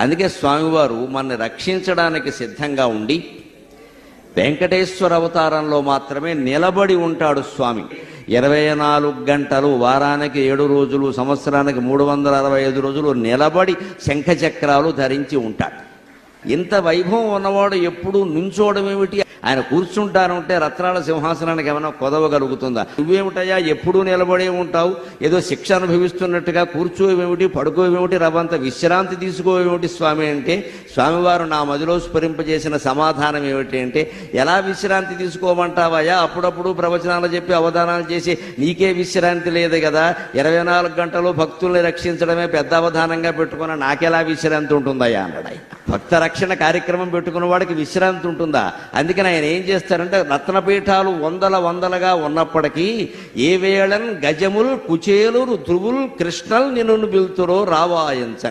అందుకే స్వామివారు మనని రక్షించడానికి సిద్ధంగా ఉండి వెంకటేశ్వర అవతారంలో మాత్రమే నిలబడి ఉంటాడు స్వామి. 24 గంటలు, వారానికి 7 రోజులు, సంవత్సరానికి 365 రోజులు నిలబడి శంఖచక్రాలు ధరించి ఉంటాడు. ఇంత వైభవం ఉన్నవాడు ఎప్పుడు నుంచోవడం ఏమిటి? ఆయన కూర్చుంటానంటే రత్నాల సింహాసనానికి ఏమైనా కొదవగలుగుతుందా? నువ్వేమిటయా ఎప్పుడూ నిలబడే ఉంటావు, ఏదో శిక్ష అనుభవిస్తున్నట్టుగా కూర్చోవేమిటి, పడుకోవేమిటి, రవంత విశ్రాంతి తీసుకోవేమిటి స్వామి అంటే, స్వామివారు నా మదిలో స్ఫురింపజేసిన సమాధానం ఏమిటి అంటే, ఎలా విశ్రాంతి తీసుకోమంటావయ్యా? అప్పుడప్పుడు ప్రవచనాలు చెప్పి అవధానాలు చేసి నీకే విశ్రాంతి లేదు కదా, 24 గంటలు భక్తుల్ని రక్షించడమే పెద్ద అవధానంగా పెట్టుకున్న నాకెలా విశ్రాంతి ఉంటుందయ్యా అన్నాడు ఆయన. భక్త రక్షణ కార్యక్రమం పెట్టుకున్న వాడికి విశ్రాంతి ఉంటుందా? అందుకని ఆయన ఏం చేస్తారంటే, రత్నపీఠాలు వందలుగా ఉన్నప్పటికీ ఏ వేళన్ గజముల్ కుచేలురు ధ్రువుల్ కృష్ణల్ నిన్ను పిలుతురో రావాయంచ.